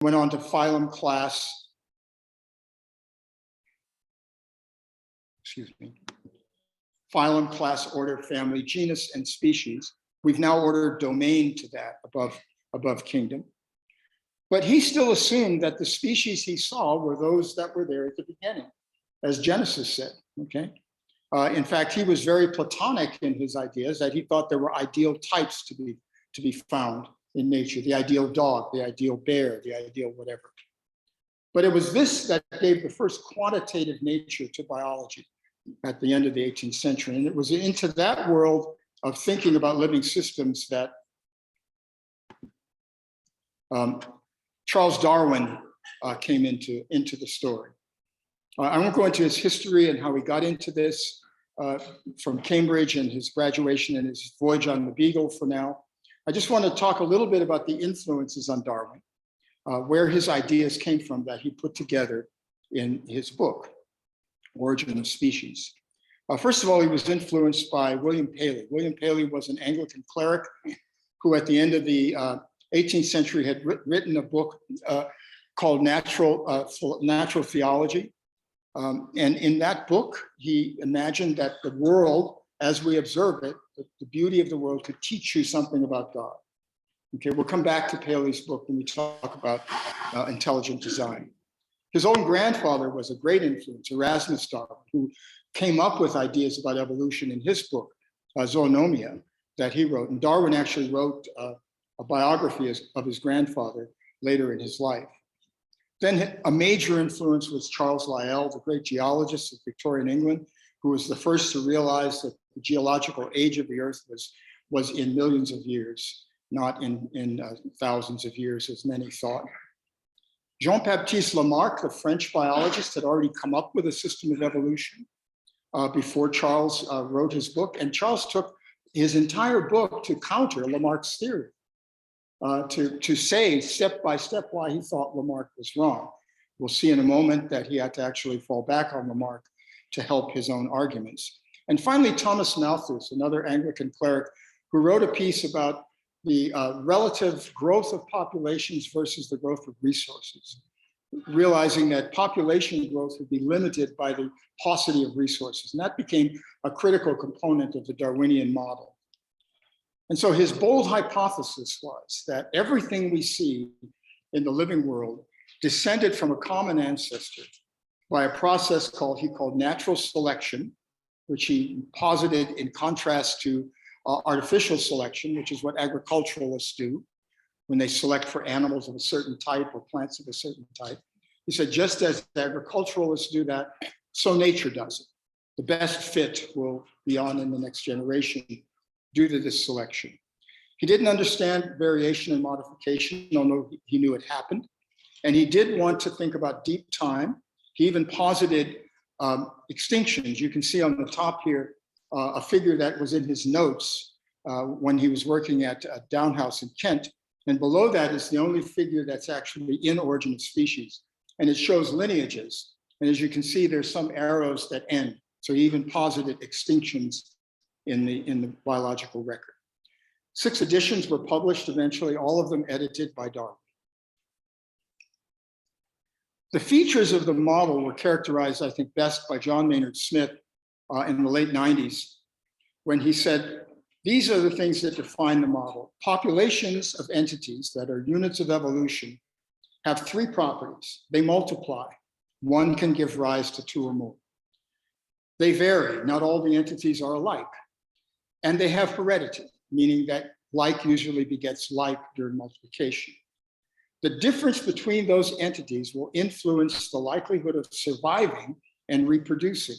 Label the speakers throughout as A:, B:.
A: went on to phylum, class, phylum, class, order, family, genus, and species. We've now ordered domain to that above kingdom. But he still assumed that the species he saw were those that were there at the beginning, as Genesis said, okay? In fact, he was very Platonic in his ideas, that he thought there were ideal types to be found in nature, the ideal dog, the ideal bear, the ideal whatever. But it was this that gave the first quantitative nature to biology at the end of the 18th century. And it was into that world of thinking about living systems that Charles Darwin came into the story. I won't go into his history and how he got into this from Cambridge and his graduation and his voyage on the Beagle for now. I just want to talk a little bit about the influences on Darwin, where his ideas came from that he put together in his book, Origin of Species. First of all, he was influenced by William Paley. William Paley was an Anglican cleric who at the end of the 18th century had written a book called Natural Theology. And in that book, he imagined that the world, as we observe it, the beauty of the world could teach you something about God. Okay, we'll come back to Paley's book when we talk about intelligent design. His own grandfather was a great influence, Erasmus Darwin, who came up with ideas about evolution in his book, Zoonomia, that he wrote. And Darwin actually wrote a biography of his grandfather later in his life. Then a major influence was Charles Lyell, the great geologist of Victorian England, who was the first to realize that the geological age of the Earth was in millions of years, not in thousands of years, as many thought. Jean-Baptiste Lamarck, the French biologist, had already come up with a system of evolution before Charles wrote his book. And Charles took his entire book to counter Lamarck's theory, to say step by step why he thought Lamarck was wrong. We'll see in a moment that he had to actually fall back on Lamarck to help his own arguments. And finally, Thomas Malthus, another Anglican cleric, who wrote a piece about the relative growth of populations versus the growth of resources, realizing that population growth would be limited by the paucity of resources. And that became a critical component of the Darwinian model. And so his bold hypothesis was that everything we see in the living world descended from a common ancestor by a process he called natural selection, which he posited in contrast to artificial selection, which is what agriculturalists do when they select for animals of a certain type or plants of a certain type. He said, just as agriculturalists do that, so nature does it. The best fit will be on in the next generation due to this selection. He didn't understand variation and modification, although he knew it happened. And he did want to think about deep time. He even posited extinctions. You can see on the top here a figure that was in his notes when he was working at Downhouse in Kent. And below that is the only figure that's actually in Origin of Species. And it shows lineages. And as you can see, there's some arrows that end. So he even posited extinctions in the biological record. 6 editions were published eventually, all of them edited by Darwin. The features of the model were characterized, I think, best by John Maynard Smith in the late 90s, when he said, these are the things that define the model. Populations of entities that are units of evolution have 3 properties. They multiply. 1 can give rise to 2 or more. They vary. Not all the entities are alike. And they have heredity, meaning that like usually begets like during multiplication. The difference between those entities will influence the likelihood of surviving and reproducing.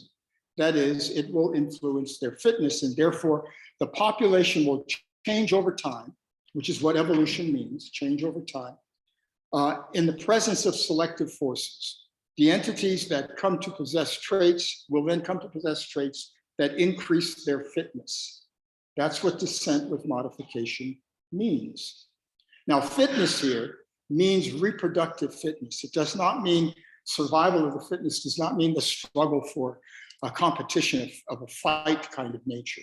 A: That is, it will influence their fitness, and therefore the population will change over time, which is what evolution means, change over time, in the presence of selective forces. The entities that come to possess traits will then come to possess traits that increase their fitness. That's what descent with modification means. Now, fitness here means reproductive fitness. It does not mean survival of the fitness, does not mean the struggle for a competition of a fight kind of nature.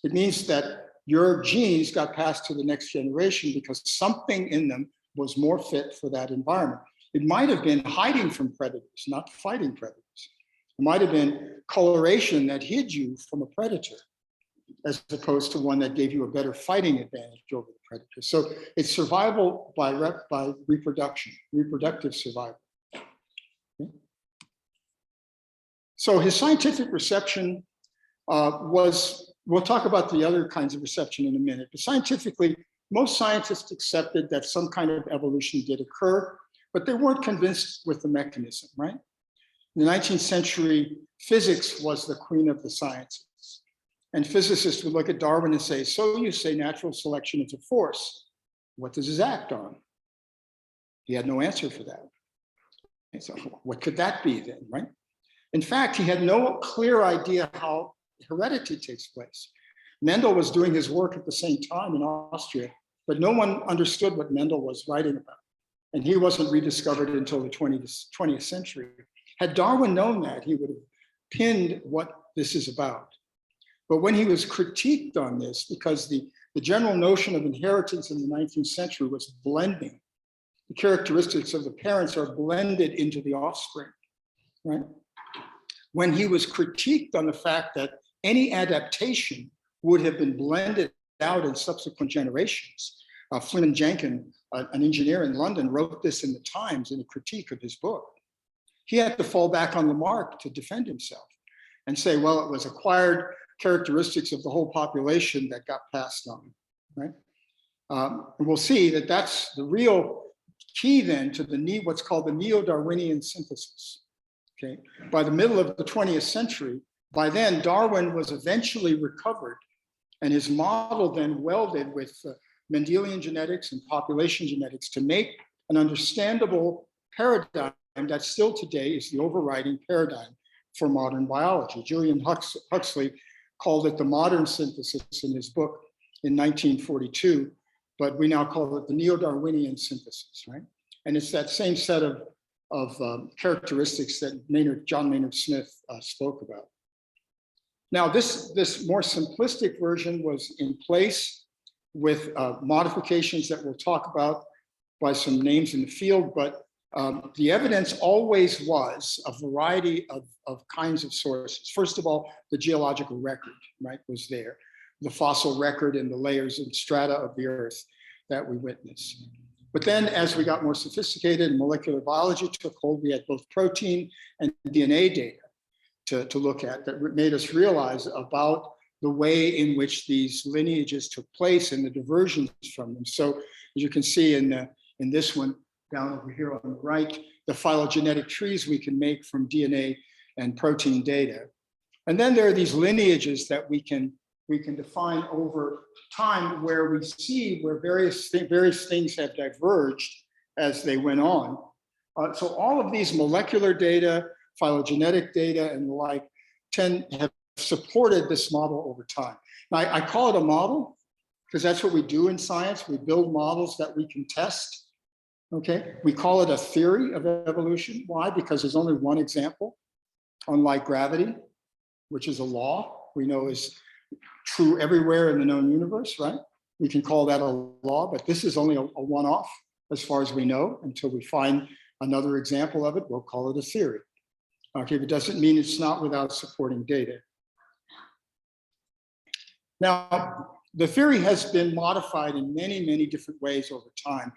A: It means that your genes got passed to the next generation because something in them was more fit for that environment. It might have been hiding from predators, not fighting predators. It might have been coloration that hid you from a predator, as opposed to one that gave you a better fighting advantage over the predator. So it's survival by reproduction, reproductive survival. Okay. So his scientific reception was, we'll talk about the other kinds of reception in a minute, but scientifically, most scientists accepted that some kind of evolution did occur, but they weren't convinced with the mechanism, right? In the 19th century, physics was the queen of the sciences. And physicists would look at Darwin and say, so you say natural selection is a force. What does it act on? He had no answer for that. And so what could that be then, right? In fact, he had no clear idea how heredity takes place. Mendel was doing his work at the same time in Austria, but no one understood what Mendel was writing about. And he wasn't rediscovered until the 20th century. Had Darwin known that, he would have pinned what this is about. But when he was critiqued on this, because the general notion of inheritance in the 19th century was blending. The characteristics of the parents are blended into the offspring, right? When he was critiqued on the fact that any adaptation would have been blended out in subsequent generations, Flynn Jenkin, an engineer in London, wrote this in the Times in a critique of his book. He had to fall back on Lamarck to defend himself and say, well, it was acquired characteristics of the whole population that got passed on, right? And we'll see that that's the real key then to what's called the neo-Darwinian synthesis, okay? By the middle of the 20th century, by then Darwin was eventually recovered and his model then welded with Mendelian genetics and population genetics to make an understandable paradigm that still today is the overriding paradigm for modern biology. Julian Huxley called it the modern synthesis in his book in 1942, but we now call it the neo-Darwinian synthesis, right? And it's that same set of characteristics that John Maynard Smith spoke about. Now, this more simplistic version was in place with modifications that we'll talk about by some names in the field, but the evidence always was a variety of kinds of sources. First of all, the geological record, right, was there. The fossil record and the layers and strata of the earth that we witness. But then as we got more sophisticated and molecular biology took hold, we had both protein and DNA data to look at that made us realize about the way in which these lineages took place and the diversions from them. So as you can see in this one, down over here on the right, the phylogenetic trees we can make from DNA and protein data. And then there are these lineages that we can define over time where we see where various things have diverged as they went on. So all of these molecular data, phylogenetic data and the like have supported this model over time. Now, I call it a model because that's what we do in science. We build models that we can test. Okay, we call it a theory of evolution. Why? Because there's only one example, unlike gravity, which is a law we know is true everywhere in the known universe, right? We can call that a law, but this is only a one-off as far as we know. Until we find another example of it, we'll call it a theory. Okay, but it doesn't mean it's not without supporting data. Now, the theory has been modified in many, many different ways over time.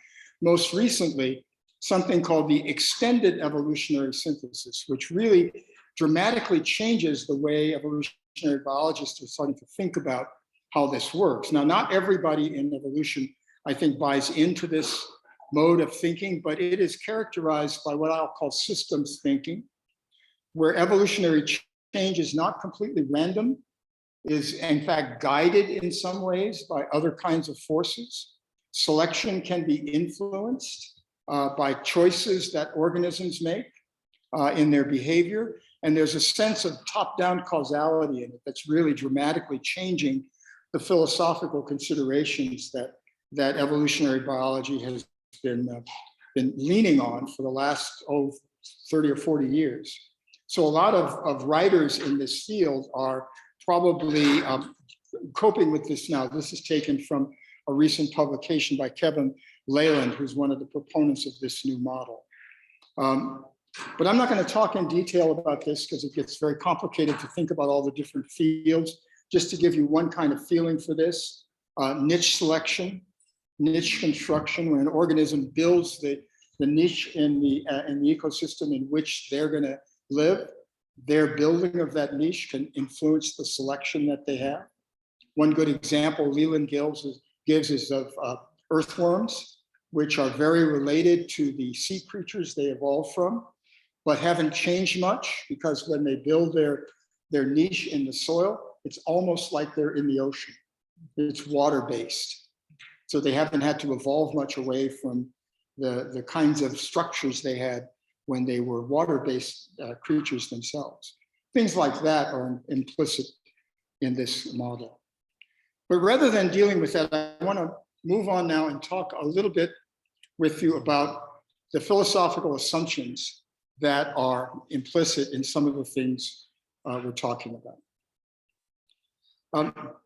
A: Most recently, something called the extended evolutionary synthesis, which really dramatically changes the way evolutionary biologists are starting to think about how this works. Now, not everybody in evolution, I think, buys into this mode of thinking, but it is characterized by what I'll call systems thinking, where evolutionary change is not completely random, is in fact guided in some ways by other kinds of forces. Selection can be influenced by choices that organisms make in their behavior. And there's a sense of top-down causality in it that's really dramatically changing the philosophical considerations that evolutionary biology has been leaning on for the last 30 or 40 years. So a lot of writers in this field are probably coping with this now. This is taken from a recent publication by Kevin Leyland, who's one of the proponents of this new model. But I'm not going to talk in detail about this because it gets very complicated to think about all the different fields. Just to give you one kind of feeling for this, niche selection, niche construction, when an organism builds the niche in the ecosystem in which they're going to live, their building of that niche can influence the selection that they have. One good example Leland gives is of earthworms, which are very related to the sea creatures they evolved from, but haven't changed much because when they build their niche in the soil, it's almost like they're in the ocean. It's water-based. So they haven't had to evolve much away from the kinds of structures they had when they were water-based creatures themselves. Things like that are implicit in this model. But rather than dealing with that, I want to move on now and talk a little bit with you about the philosophical assumptions that are implicit in some of the things we're talking about.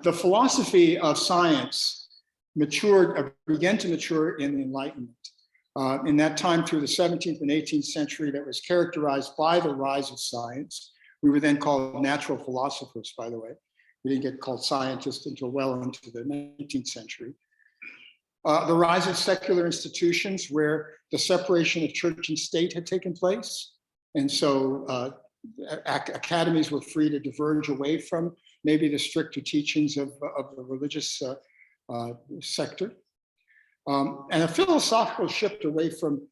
A: The philosophy of science began to mature in the Enlightenment. In that time through the 17th and 18th century, that was characterized by the rise of science. We were then called natural philosophers, by the way. We didn't get called scientists until well into the 19th century. The rise of secular institutions where the separation of church and state had taken place. And so academies were free to diverge away from maybe the stricter teachings of the religious sector. And a philosophical shift away from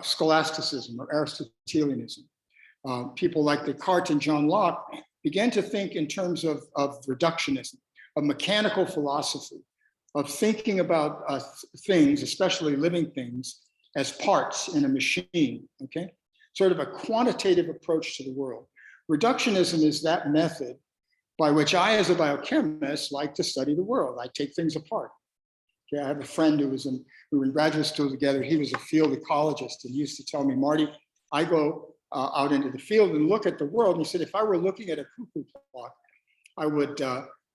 A: scholasticism or Aristotelianism. People like Descartes and John Locke began to think in terms of reductionism, of mechanical philosophy, of thinking about things, especially living things, as parts in a machine, okay? Sort of a quantitative approach to the world. Reductionism is that method by which I, as a biochemist, like to study the world. I take things apart. Okay, I have a friend we were in graduate school together. He was a field ecologist, and he used to tell me, Marty, I go out into the field and look at the world. And he said, if I were looking at a cuckoo clock, I would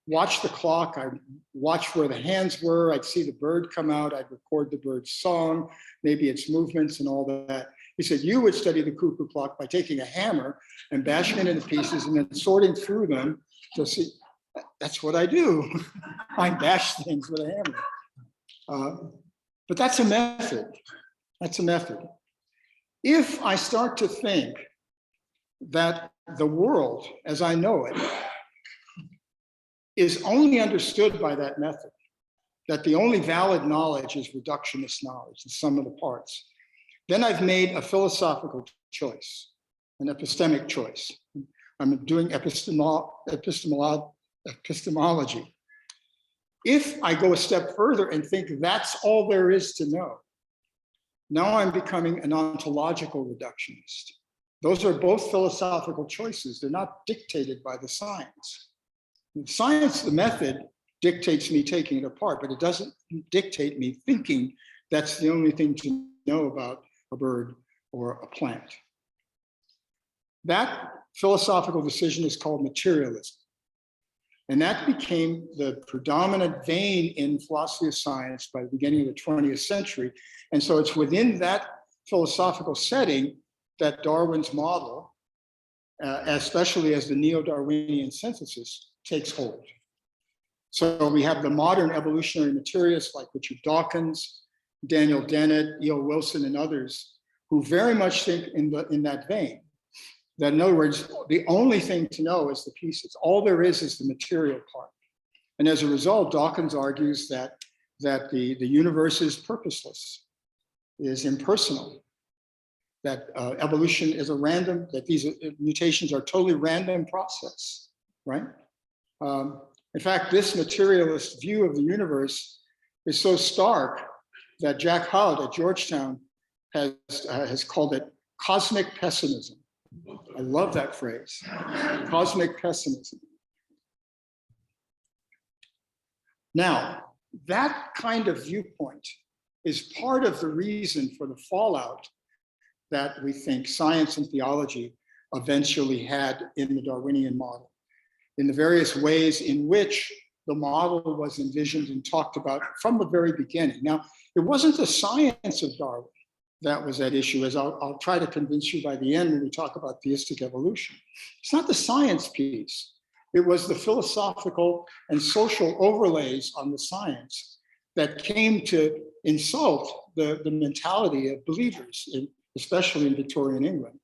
A: watch the clock, I'd watch where the hands were, I'd see the bird come out, I'd record the bird's song, maybe its movements and all that. He said, you would study the cuckoo clock by taking a hammer and bashing it into pieces and then sorting through them to see. That's what I do. I bash things with a hammer. But that's a method. That's a method. If I start to think that the world, as I know it, is only understood by that method, that the only valid knowledge is reductionist knowledge, the sum of the parts, then I've made a philosophical choice, an epistemic choice. I'm doing epistemology. If I go a step further and think that's all there is to know, now I'm becoming an ontological reductionist. Those are both philosophical choices. They're not dictated by the science. Science, the method, dictates me taking it apart, but it doesn't dictate me thinking that's the only thing to know about a bird or a plant. That philosophical decision is called materialism. And that became the predominant vein in philosophy of science by the beginning of the 20th century. And so it's within that philosophical setting that Darwin's model, especially as the neo-Darwinian synthesis, takes hold. So we have the modern evolutionary materialists like Richard Dawkins, Daniel Dennett, E.O. Wilson, and others who very much think in that vein. That in other words, the only thing to know is the pieces. All there is the material part. And as a result, Dawkins argues that the universe is purposeless, is impersonal, that evolution is a random, that these mutations are totally random process, right? In fact, this materialist view of the universe is so stark that Jack Howlett at Georgetown has called it cosmic pessimism. I love that phrase, cosmic pessimism. Now, that kind of viewpoint is part of the reason for the fallout that we think science and theology eventually had in the Darwinian model, in the various ways in which the model was envisioned and talked about from the very beginning. Now, it wasn't the science of Darwin that was at issue, as I'll try to convince you by the end when we talk about theistic evolution. It's not the science piece. It was the philosophical and social overlays on the science that came to insult the mentality of believers, especially in Victorian England.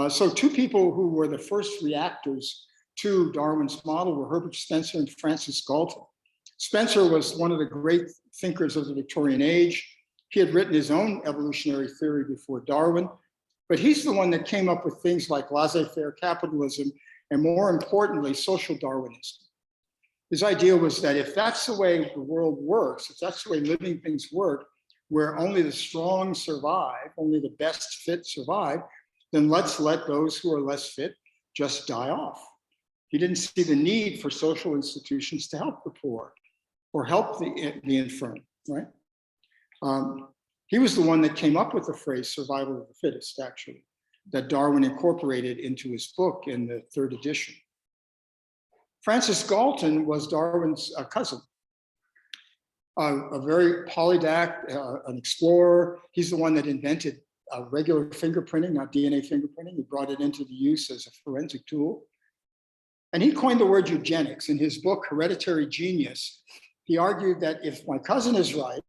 A: So two people who were the first reactors to Darwin's model were Herbert Spencer and Francis Galton. Spencer was one of the great thinkers of the Victorian age. He had written his own evolutionary theory before Darwin, but he's the one that came up with things like laissez-faire capitalism and, more importantly, social Darwinism. His idea was that if that's the way the world works, if that's the way living things work, where only the strong survive, only the best fit survive, then let's let those who are less fit just die off. He didn't see the need for social institutions to help the poor or help the infirm, right? He was the one that came up with the phrase survival of the fittest, actually, that Darwin incorporated into his book in the 3rd edition. Francis Galton was Darwin's cousin, a very polydidact, an explorer. He's the one that invented regular fingerprinting, not DNA fingerprinting. He brought it into the use as a forensic tool. And he coined the word eugenics. In his book, Hereditary Genius, he argued that if my cousin is right,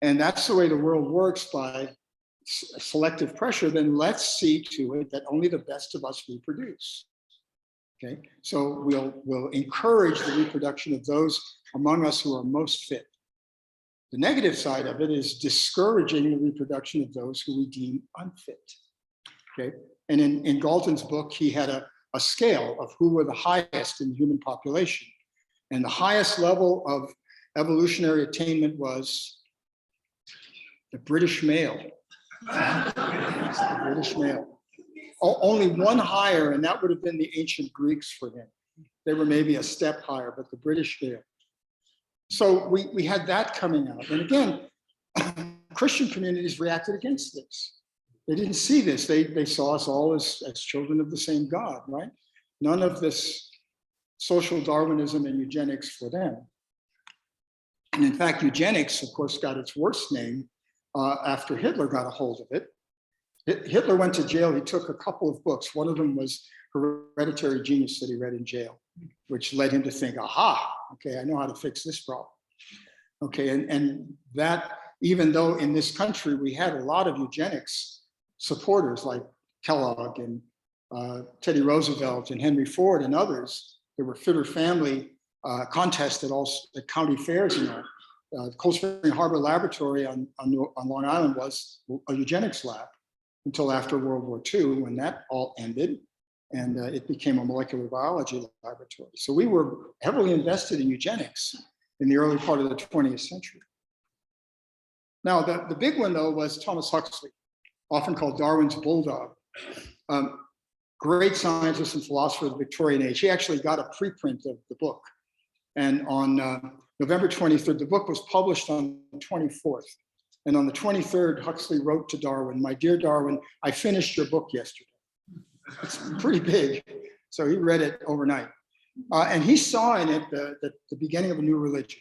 A: and that's the way the world works by selective pressure, then let's see to it that only the best of us reproduce. Okay, so we'll encourage the reproduction of those among us who are most fit. The negative side of it is discouraging the reproduction of those who we deem unfit. Okay, and in Galton's book, he had a scale of who were the highest in the human population. And the highest level of evolutionary attainment was the British male. The British male. Only one higher, and that would have been the ancient Greeks for him. They were maybe a step higher, but the British male. So we had that coming out. And again, Christian communities reacted against this. They didn't see this. They saw us all as children of the same God, right? None of this social Darwinism and eugenics for them. And in fact, eugenics, of course, got its worst name after Hitler got a hold of it. Hitler went to jail. He took a couple of books. One of them was Hereditary Genius that he read in jail, which led him to think, aha, okay, I know how to fix this problem. Okay, and that, even though in this country we had a lot of eugenics supporters like Kellogg and Teddy Roosevelt and Henry Ford and others, there were fitter family contests at county fairs and all. Cold Spring Harbor Laboratory on Long Island was a eugenics lab until after World War II, when that all ended and it became a molecular biology laboratory. So we were heavily invested in eugenics in the early part of the 20th century. Now, the big one, though, was Thomas Huxley, often called Darwin's bulldog. Great scientist and philosopher of the Victorian age. He actually got a preprint of the book. And on November 23rd, the book was published on the 24th. And on the 23rd, Huxley wrote to Darwin, "My dear Darwin, I finished your book yesterday." It's pretty big. So he read it overnight. And he saw in it the beginning of a new religion,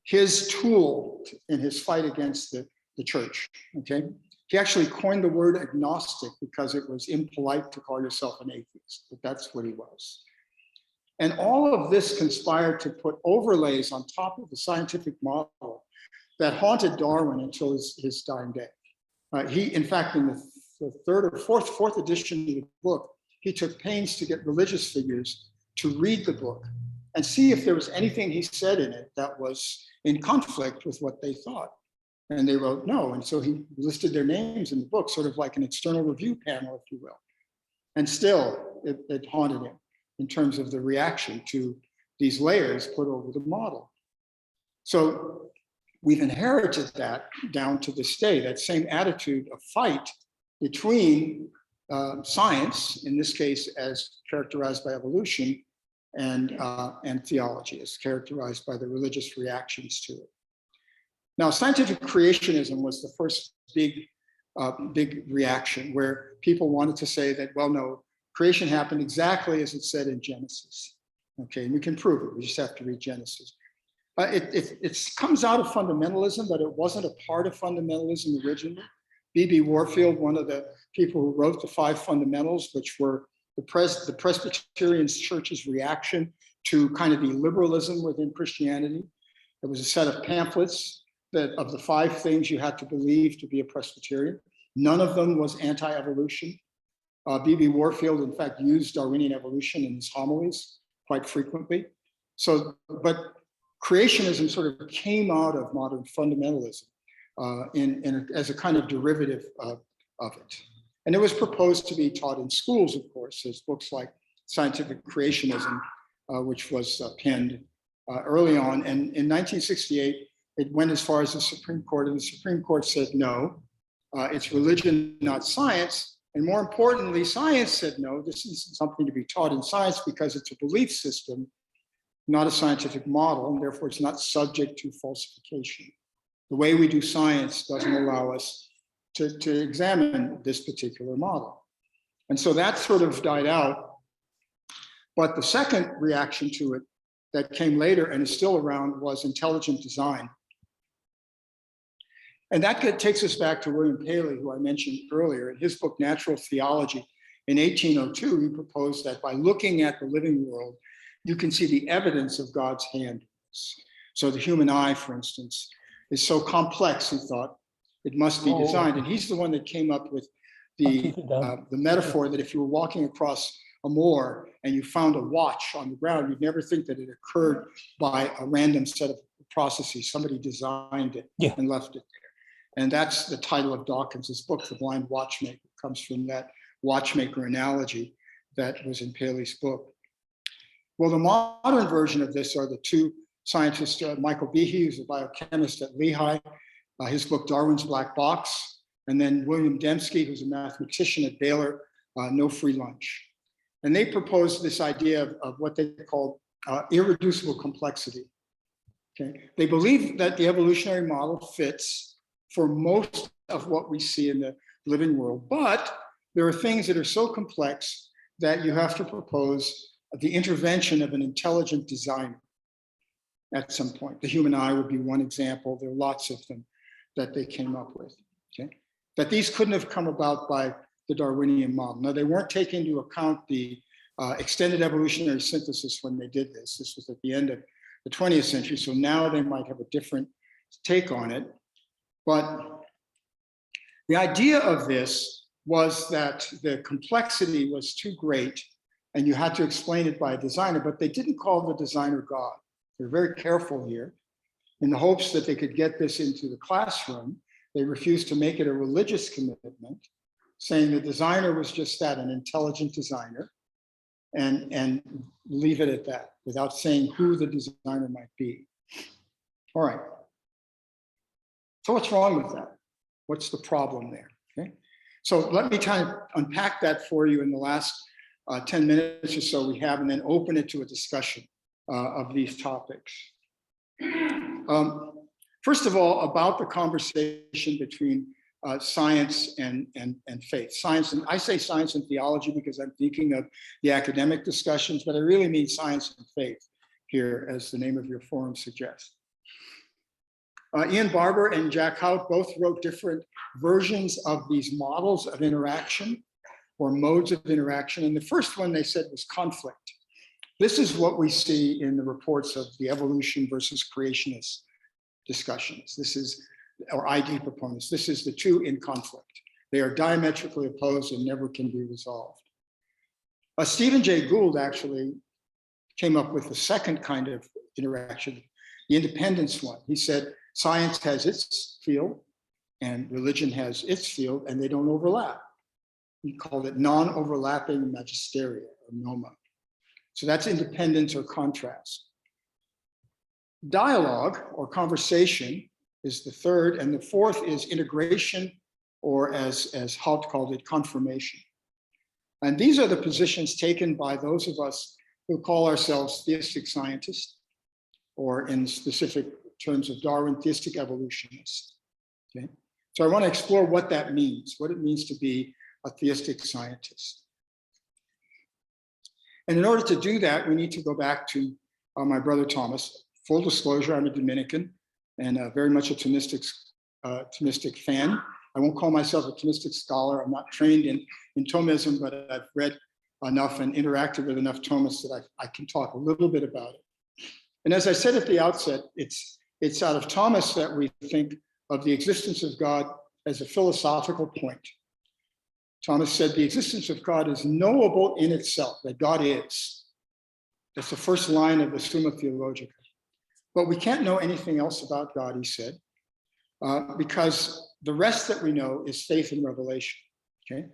A: his tool in his fight against the church, okay? He actually coined the word agnostic because it was impolite to call yourself an atheist, but that's what he was. And all of this conspired to put overlays on top of the scientific model that haunted Darwin until his dying day. He, in fact, in the third or fourth edition of the book, he took pains to get religious figures to read the book and see if there was anything he said in it that was in conflict with what they thought. And they wrote no. And so he listed their names in the book, sort of like an external review panel, if you will. And still, it haunted him in terms of the reaction to these layers put over the model. So we've inherited that down to this day, that same attitude of fight between science, in this case, as characterized by evolution, and theology, as characterized by the religious reactions to it. Now, scientific creationism was the first big reaction, where people wanted to say that, well, no, creation happened exactly as it said in Genesis. Okay, and we can prove it. We just have to read Genesis. It comes out of fundamentalism, but it wasn't a part of fundamentalism originally. B.B. Warfield, one of the people who wrote the 5 fundamentals, which were the Presbyterian Church's reaction to kind of the liberalism within Christianity. It was a set of pamphlets that of the 5 things you had to believe to be a Presbyterian. None of them was anti-evolution. B.B. Warfield, in fact, used Darwinian evolution in his homilies quite frequently. So, but creationism sort of came out of modern fundamentalism as a kind of derivative of it. And it was proposed to be taught in schools, of course, as books like Scientific Creationism, which was penned early on. And in 1968, it went as far as the Supreme Court, and the Supreme Court said, no, it's religion, not science. And more importantly, science said, no, this isn't something to be taught in science because it's a belief system, not a scientific model, and therefore it's not subject to falsification. The way we do science doesn't allow us to examine this particular model. And so that sort of died out. But the second reaction to it that came later and is still around was intelligent design. And that takes us back to William Paley, who I mentioned earlier. In his book, Natural Theology, in 1802, he proposed that by looking at the living world, you can see the evidence of God's hand. So the human eye, for instance, is so complex, he thought, it must be designed. And he's the one that came up with the metaphor that if you were walking across a moor and you found a watch on the ground, you'd never think that it occurred by a random set of processes. Somebody designed it and left it there. And that's the title of Dawkins' book, The Blind Watchmaker. It comes from that watchmaker analogy that was in Paley's book. Well, the modern version of this are the 2 scientists, Michael Behe, who's a biochemist at Lehigh, his book, Darwin's Black Box, and then William Dembski, who's a mathematician at Baylor, No Free Lunch. And they proposed this idea of what they called irreducible complexity. Okay? They believe that the evolutionary model fits for most of what we see in the living world, but there are things that are so complex that you have to propose the intervention of an intelligent designer at some point. The human eye would be one example. There are lots of them that they came up with, okay? That these couldn't have come about by the Darwinian model. Now, they weren't taking into account the extended evolutionary synthesis when they did this. This was at the end of the 20th century, so now they might have a different take on it. But the idea of this was that the complexity was too great and you had to explain it by a designer, but they didn't call the designer God. They're very careful here. In the hopes that they could get this into the classroom, they refused to make it a religious commitment, saying the designer was just that, an intelligent designer, and leave it at that, without saying who the designer might be. All right. So what's wrong with that? What's the problem there? Okay. So let me try to unpack that for you in the last 10 minutes or so we have, and then open it to a discussion of these topics. First of all, about the conversation between science and faith. Science, and I say science and theology because I'm thinking of the academic discussions, but I really mean science and faith here, as the name of your forum suggests. Ian Barber and Jack Hout both wrote different versions of these models of interaction or modes of interaction. And the first one they said was conflict. This is what we see in the reports of the evolution versus creationist discussions. This is, or ID proponents, this is the 2 in conflict. They are diametrically opposed and never can be resolved. Stephen Jay Gould actually came up with the second kind of interaction, the independence one. He said, science has its field and religion has its field and they don't overlap. He called it non-overlapping magisteria or noma. So that's independence or contrast. Dialogue or conversation is the third, and the fourth is integration, or as Hout called it, confirmation. And these are the positions taken by those of us who call ourselves theistic scientists, or in specific terms of Darwin, theistic evolutionists. Okay? So I want to explore what that means, what it means to be a theistic scientist. And in order to do that, we need to go back to my brother Thomas. Full disclosure, I'm a Dominican and very much a Thomistic fan. I won't call myself a Thomistic scholar. I'm not trained in Thomism, but I've read enough and interacted with enough Thomists that I can talk a little bit about it. And as I said at the outset, it's out of Thomas that we think of the existence of God as a philosophical point. Thomas said the existence of God is knowable in itself, that God is. That's the first line of the Summa Theologica. But we can't know anything else about God, he said, because the rest that we know is faith and revelation. Okay.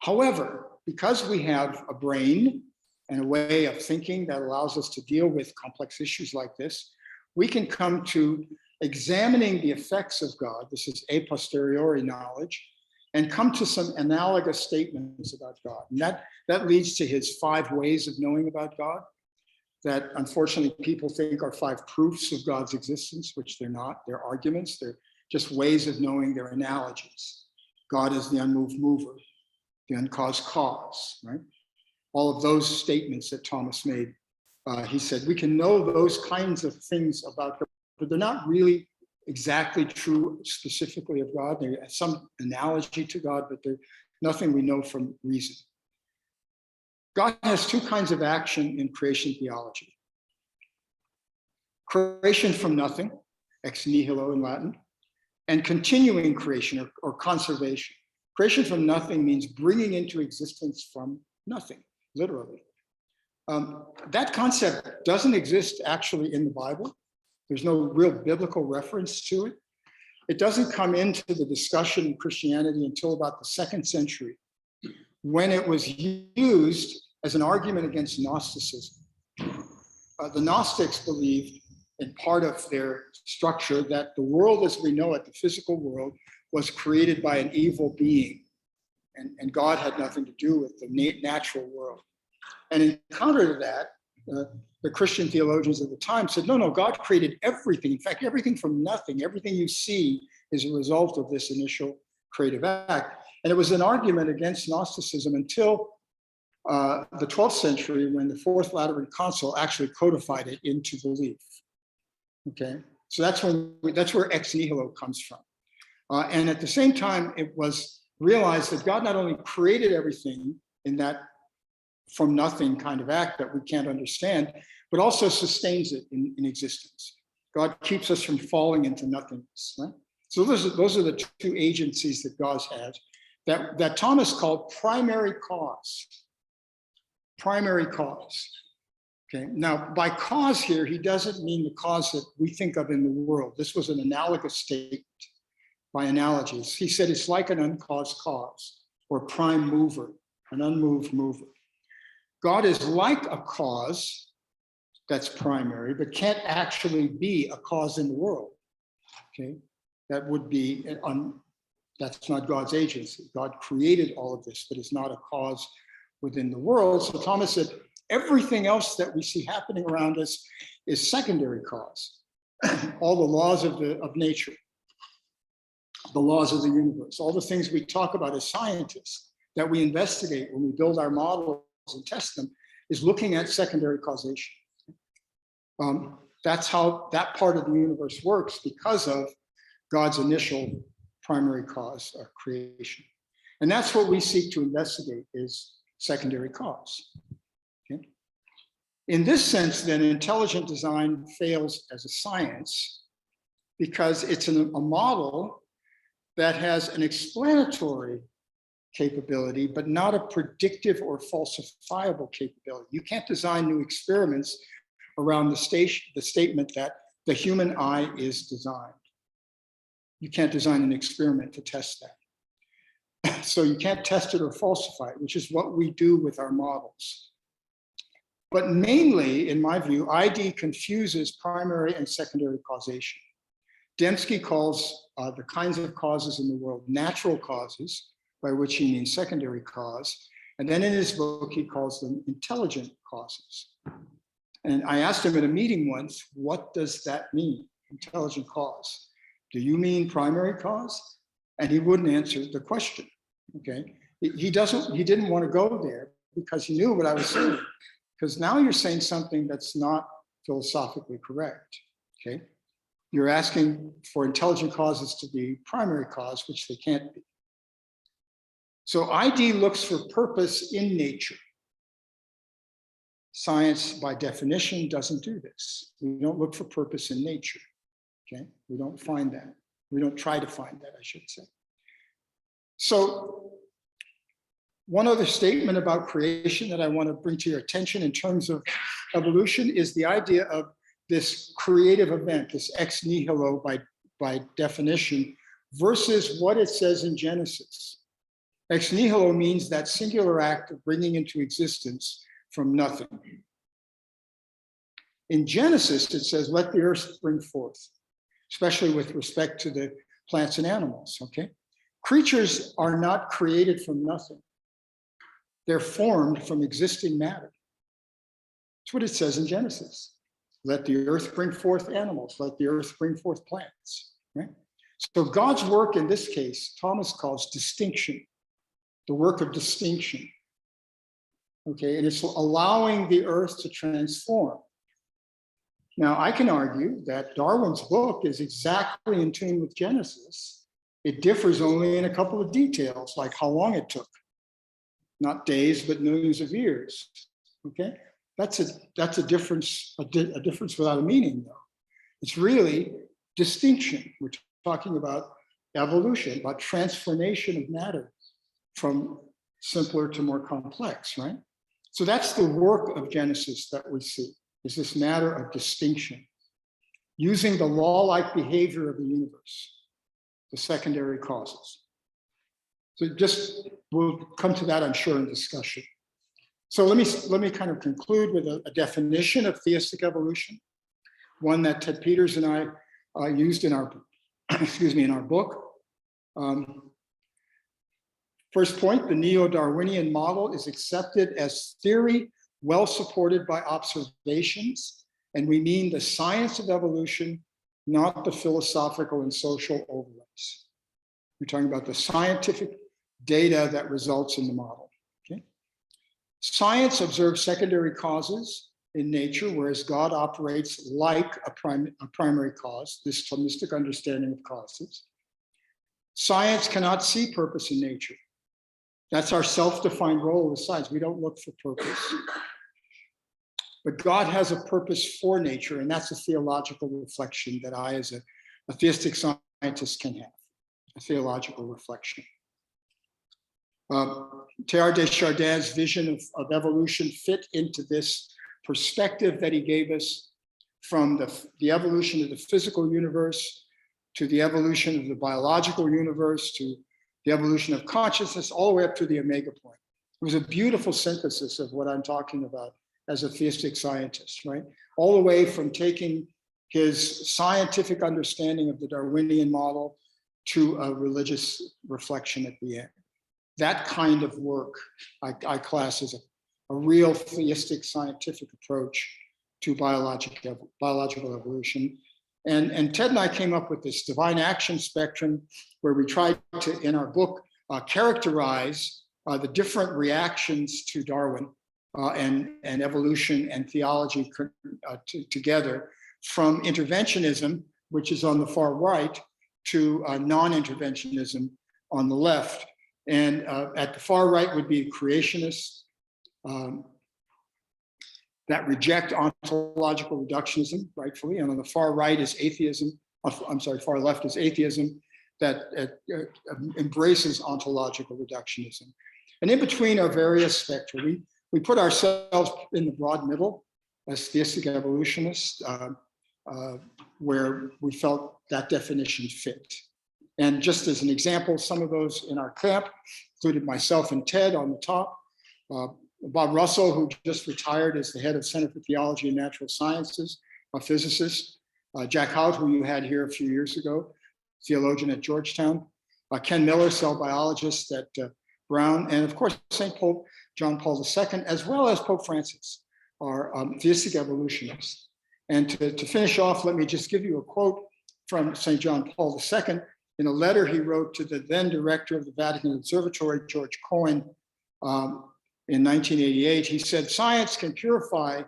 A: However, because we have a brain and a way of thinking that allows us to deal with complex issues like this, we can come to examining the effects of God. This is a posteriori knowledge, and come to some analogous statements about God. And that leads to his 5 ways of knowing about God, that unfortunately people think are 5 proofs of God's existence, which they're not. They're arguments. They're just ways of knowing. They're analogies. God is the unmoved mover, the uncaused cause, right? All of those statements that Thomas made, he said, we can know those kinds of things about God, but they're not really exactly true specifically of God. There's some analogy to God, but they're nothing we know from reason. God has 2 kinds of action in creation theology. Creation from nothing, ex nihilo in Latin, and continuing creation or conservation. Creation from nothing means bringing into existence from nothing, literally. That concept doesn't exist actually in the Bible. There's no real biblical reference to it. It doesn't come into the discussion in Christianity until about the 2nd century, when it was used as an argument against Gnosticism. The Gnostics believed, in part of their structure, that the world as we know it, the physical world, was created by an evil being, and God had nothing to do with the natural world. And in counter to that, the Christian theologians of the time said, no, God created everything. In fact, everything from nothing, everything you see is a result of this initial creative act. And it was an argument against Gnosticism until the 12th century, when the 4th Lateran Council actually codified it into belief. Okay, so that's where ex nihilo comes from. And at the same time, it was realized that God not only created everything in that from nothing kind of act that we can't understand, but also sustains it in existence. God keeps us from falling into nothingness. Right? So those are the 2 agencies that God has that Thomas called primary cause. Primary cause. Okay. Now, by cause here, he doesn't mean the cause that we think of in the world. This was an analogous statement by analogies. He said it's like an uncaused cause, or prime mover, an unmoved mover. God is like a cause that's primary, but can't actually be a cause in the world. Okay, that would be, that's not God's agency. God created all of this, but it's not a cause within the world. So Thomas said, everything else that we see happening around us is secondary cause. All the laws of nature, the laws of the universe, all the things we talk about as scientists that we investigate when we build our models and test them, is looking at secondary causation. That's how that part of the universe works, because of God's initial primary cause of creation. And that's what we seek to investigate, is secondary cause. Okay? In this sense, then, intelligent design fails as a science because it's a model that has an explanatory capability, but not a predictive or falsifiable capability. You can't design new experiments around the statement that the human eye is designed. You can't design an experiment to test that. So you can't test it or falsify it, which is what we do with our models. But mainly, in my view, ID confuses primary and secondary causation. Dembski calls the kinds of causes in the world natural causes, by which he means secondary cause. And then in his book, he calls them intelligent causes. And I asked him at a meeting once, what does that mean, intelligent cause? Do you mean primary cause? And he wouldn't answer the question, okay? He didn't want to go there because he knew what I was saying. because now you're saying something that's not philosophically correct, okay? You're asking for intelligent causes to be primary cause, which they can't be. So ID looks for purpose in nature. Science, by definition, doesn't do this. We don't look for purpose in nature, okay? We don't find that. We don't try to find that, I should say. So one other statement about creation that I want to bring to your attention in terms of evolution is the idea of this creative event, this ex nihilo by definition, versus what it says in Genesis. Ex nihilo means that singular act of bringing into existence from nothing. In Genesis, it says, let the earth bring forth, especially with respect to the plants and animals, okay? Creatures are not created from nothing. They're formed from existing matter. That's what it says in Genesis. Let the earth bring forth animals, let the earth bring forth plants, right? So God's work in this case, Thomas calls distinction, the work of distinction, okay? And it's allowing the earth to transform. Now, I can argue that Darwin's book is exactly in tune with Genesis. It differs only in a couple of details, like how long it took. Not days, but millions of years, okay? That's a difference, a difference without a meaning, though. It's really distinction. We're talking about evolution, about transformation of matter from simpler to more complex, right? So that's the work of Genesis that we see, is this matter of distinction, using the law-like behavior of the universe, the secondary causes. So we'll come to that, I'm sure, in discussion. So let me kind of conclude with a definition of theistic evolution, one that Ted Peters and I used in our, in our book. First point, the neo-Darwinian model is accepted as theory well supported by observations, and we mean the science of evolution, not the philosophical and social overlays. We're talking about the scientific data that results in the model. Okay? Science observes secondary causes in nature, whereas God operates like a primary cause, this Thomistic understanding of causes. Science cannot see purpose in nature. That's our self-defined role with science. We don't look for purpose. But God has a purpose for nature, and that's a theological reflection that I, as a theistic scientist, can have, a theological reflection. Teilhard de Chardin's vision of evolution fit into this perspective that he gave us, from the evolution of the physical universe to the evolution of the biological universe to the evolution of consciousness, all the way up to the omega point. It was a beautiful synthesis of what I'm talking about as a theistic scientist, right? All the way from taking his scientific understanding of the Darwinian model to a religious reflection at the end. That kind of work I class as a real theistic scientific approach to biological evolution. And Ted and I came up with this divine action spectrum, where we tried to, in our book, characterize the different reactions to Darwin and evolution and theology together, from interventionism, which is on the far right, to non-interventionism on the left. And at the far right would be creationists that reject ontological reductionism, rightfully, and on the far right is atheism. Far left is atheism that embraces ontological reductionism. And in between are various spectra. We put ourselves in the broad middle as theistic evolutionists, where we felt that definition fit. And just as an example, some of those in our camp included myself and Ted on the top, Bob Russell, who just retired as the head of Center for Theology and Natural Sciences, a physicist, Jack Hout, who you had here a few years ago, theologian at Georgetown, Ken Miller, cell biologist at Brown, and of course, St. Pope John Paul II, as well as Pope Francis, are theistic evolutionists. And to finish off, let me just give you a quote from St. John Paul II in a letter he wrote to the then director of the Vatican Observatory, George Cohen, in 1988. He said, science can purify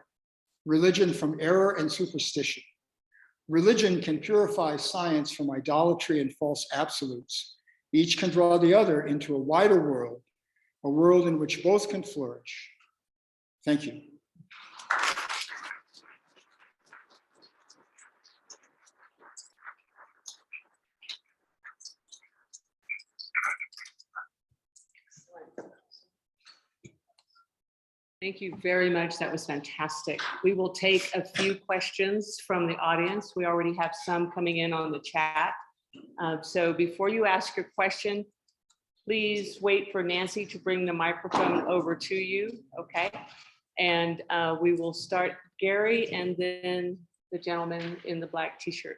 A: religion from error and superstition. Religion can purify science from idolatry and false absolutes. Each can draw the other into a wider world, a world in which both can flourish. Thank you.
B: Thank you very much. That was fantastic. We will take a few questions from the audience. We already have some coming in on the chat. So before you ask your question, please wait for Nancy to bring the microphone over to you, okay? And we will start Gary and then the gentleman in the black t-shirt.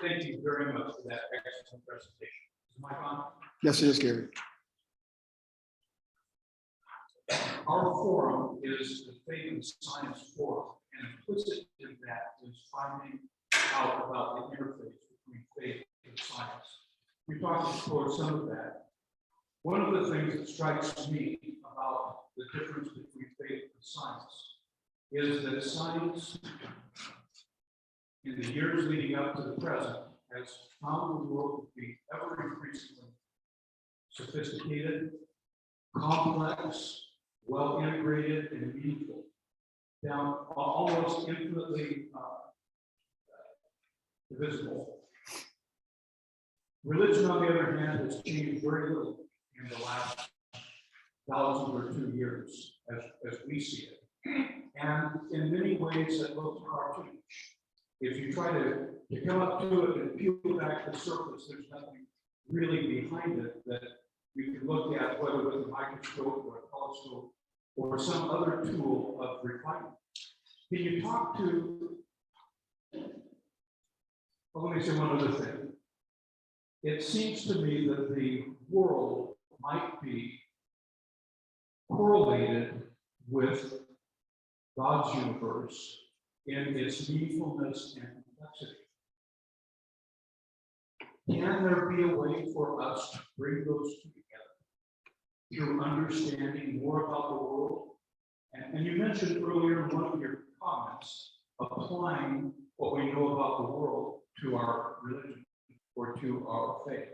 C: Thank you very much for that excellent presentation. Is my mic on?
A: Yes, it is, Gary.
C: Our forum is the Faith and Science Forum, and implicit in that is finding out about the interface between faith and science. We talked to explore some of that. One of the things that strikes me about the difference between faith and science is that science, in the years leading up to the present, has found the world to be ever increasingly sophisticated, complex, well integrated, and meaningful, down almost infinitely divisible. Religion, on the other hand, has changed very little in the last 1,000 or 2 years, as we see it. And in many ways, it looks cartoonish. If you try to come up to it and peel back the surface, there's nothing really behind it that you can look at, whether with a microscope or a telescope or some other tool of refinement. Can you talk to, well, let me say one other thing. It seems to me that the world might be correlated with God's universe in its meaningfulness and complexity. Can there be a way for us to bring those two together through understanding more about the world? And you mentioned earlier in one of your comments, applying what we know about the world to our religion or to our faith.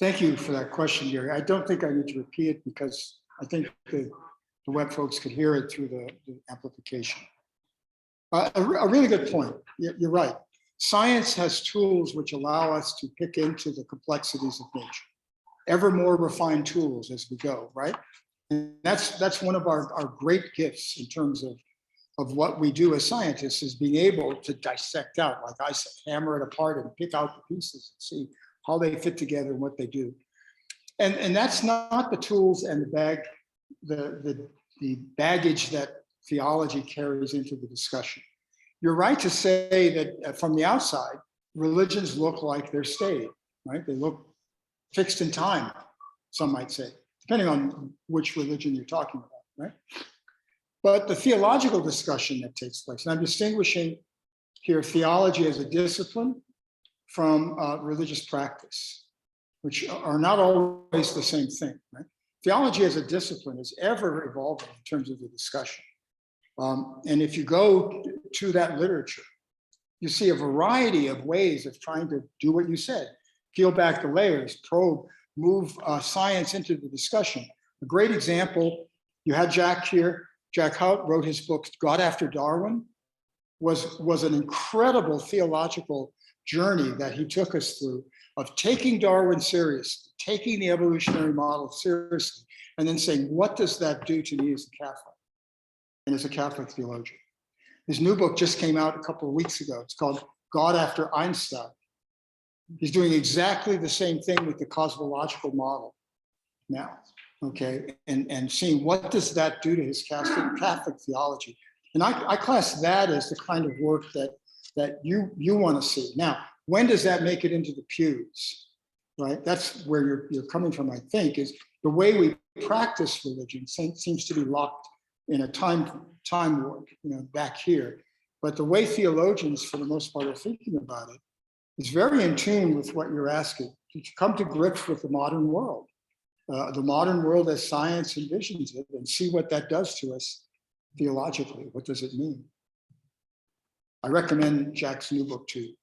A: Thank you for that question, Gary. I don't think I need to repeat it because I think the web folks could hear it through the amplification. A really good point. You're right. Science has tools which allow us to pick into the complexities of nature, ever more refined tools as we go, right? And that's one of our great gifts in terms of what we do as scientists, is being able to dissect out, like I said, hammer it apart and pick out the pieces and see how they fit together and what they do. And that's not the tools and the baggage that theology carries into the discussion. You're right to say that from the outside, religions look like they're staid, right? They look fixed in time, some might say, depending on which religion you're talking about, right? But the theological discussion that takes place, and I'm distinguishing here theology as a discipline from religious practice, which are not always the same thing, right? Theology as a discipline is ever evolving in terms of the discussion. And if you go to that literature, you see a variety of ways of trying to do what you said, peel back the layers, probe, move science into the discussion. A great example, you had Jack here. Jack Hewlett wrote his book, God After Darwin, was an incredible theological journey that he took us through of taking Darwin seriously, taking the evolutionary model seriously, and then saying, what does that do to me as a Catholic and as a Catholic theologian? His new book just came out a couple of weeks ago. It's called God After Einstein. He's doing exactly the same thing with the cosmological model now, okay? And seeing what does that do to his Catholic theology. And I class that as the kind of work that you want to see. Now, when does that make it into the pews, right? That's where you're coming from, I think, is the way we practice religion seems to be locked in a time warp, back here. But the way theologians, for the most part, are thinking about it is very in tune with what you're asking. come to grips with the modern world as science envisions it, and see what that does to us theologically. What does it mean? I recommend Jack's new book too.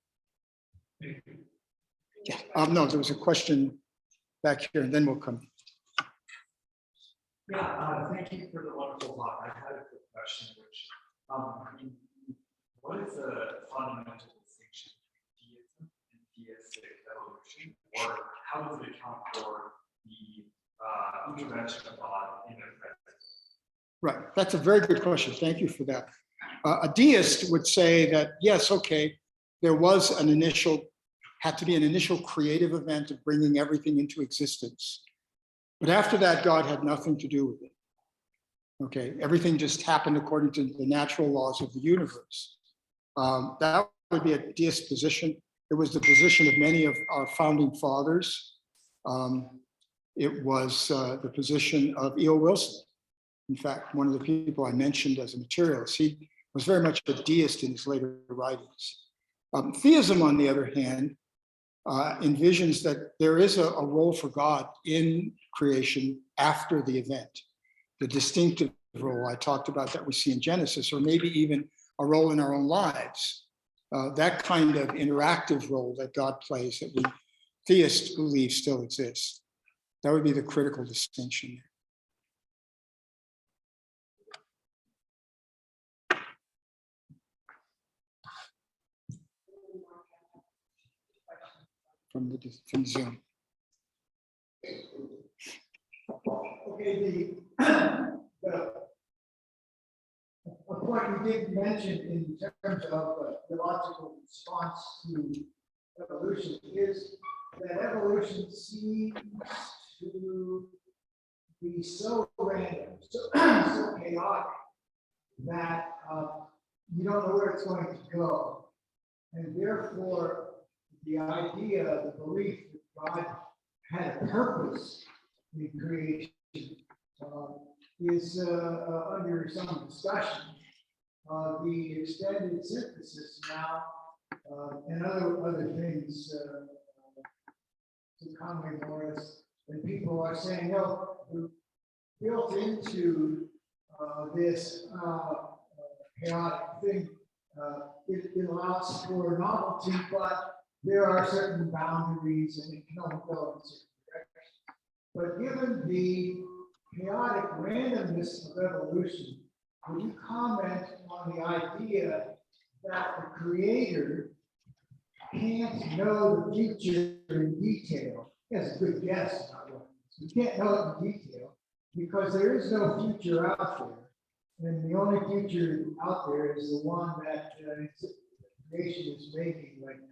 A: Yeah. No, there was a question back here, and then we'll come.
D: Yeah, thank you for the wonderful talk. I had a quick question, which, what is the fundamental distinction between deism and theistic evolution, or how does it account for the intervention of God in their presence?
A: Right, that's a very good question. Thank you for that. A deist would say that, yes, okay, there was had to be an initial creative event of bringing everything into existence. But after that, God had nothing to do with it. Okay, everything just happened according to the natural laws of the universe. That would be a deist position. It was the position of many of our founding fathers. It was the position of E.O. Wilson. In fact, one of the people I mentioned as a materialist, he was very much a deist in his later writings. Theism, on the other hand, envisions that there is a role for God in creation after the event. The distinctive role I talked about that we see in Genesis, or maybe even a role in our own lives. That kind of interactive role that God plays that we theists believe still exists. That would be the critical distinction. From Zoom.
E: Okay, a point we did mention in terms of theological response to evolution is that evolution seems to be so random, so chaotic that you don't know where it's going to go. And therefore, the idea, the belief that God had a purpose in creation is under some discussion. The extended synthesis now and other things to Conway Morris, and people are saying, no, built into this chaotic thing, it allows for novelty, but there are certain boundaries and it can only go in certain directions. But given the chaotic randomness of evolution, would you comment on the idea that the creator can't know the future in detail? He has a good guess about what it is. We can't know it in detail because there is no future out there. And the only future out there is the one that creation is making right now.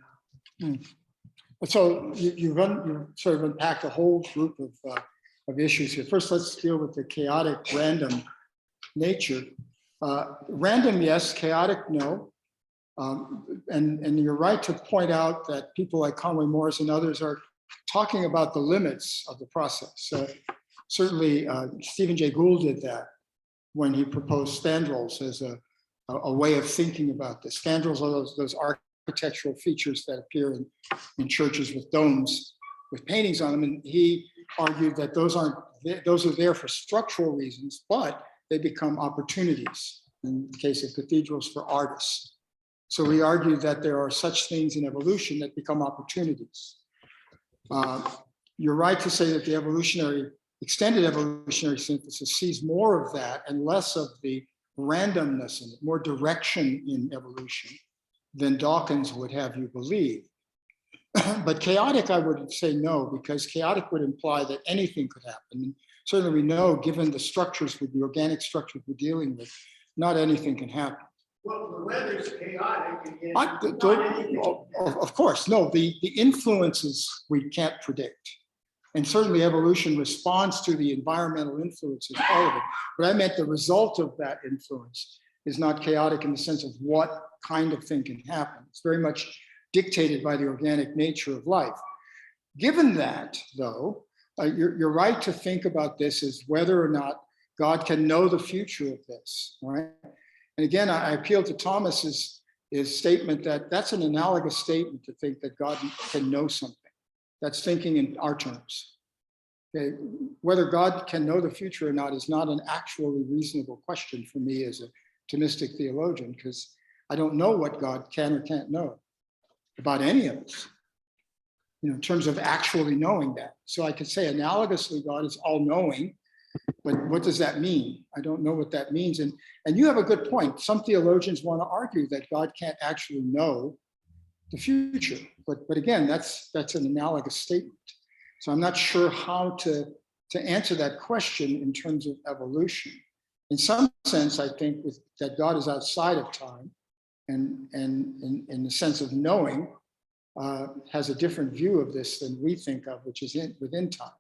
A: So you sort of unpacked a whole group of issues here. First, let's deal with the chaotic, random nature. Random, yes. Chaotic, no. And you're right to point out that people like Conway Morris and others are talking about the limits of the process. Certainly, Stephen Jay Gould did that when he proposed spandrels as a way of thinking about this. Spandrels are those architectural features that appear in churches with domes with paintings on them, and he argued that those are there for structural reasons, but they become opportunities in the case of cathedrals for artists. So we argued that there are such things in evolution that become opportunities. You're right to say that the extended evolutionary synthesis sees more of that and less of the randomness in it, more direction in evolution than Dawkins would have you believe. But chaotic, I would say no, because chaotic would imply that anything could happen. And certainly we know, given the structures, with the organic structures we're dealing with, not anything can happen.
E: Well, the weather's chaotic.
A: Of course, no, the influences we can't predict. And certainly evolution responds to the environmental influences, all of it. But I meant the result of that influence is not chaotic in the sense of what kind of thing can happen. It's very much dictated by the organic nature of life. Given that, though, you're right to think about this as whether or not God can know the future of this, right? And again, I appeal to Thomas's statement that that's an analogous statement to think that God can know something. That's thinking in our terms. Okay, whether God can know the future or not is not an actually reasonable question for me as a Thomistic theologian, because I don't know what God can or can't know about any of us, in terms of actually knowing that. So I could say analogously, God is all-knowing, but what does that mean? I don't know what that means. And you have a good point. Some theologians want to argue that God can't actually know the future. But again, that's an analogous statement. So I'm not sure how to answer that question in terms of evolution. In some sense, I think that God is outside of time, and in the sense of knowing, has a different view of this than we think of, which is within time.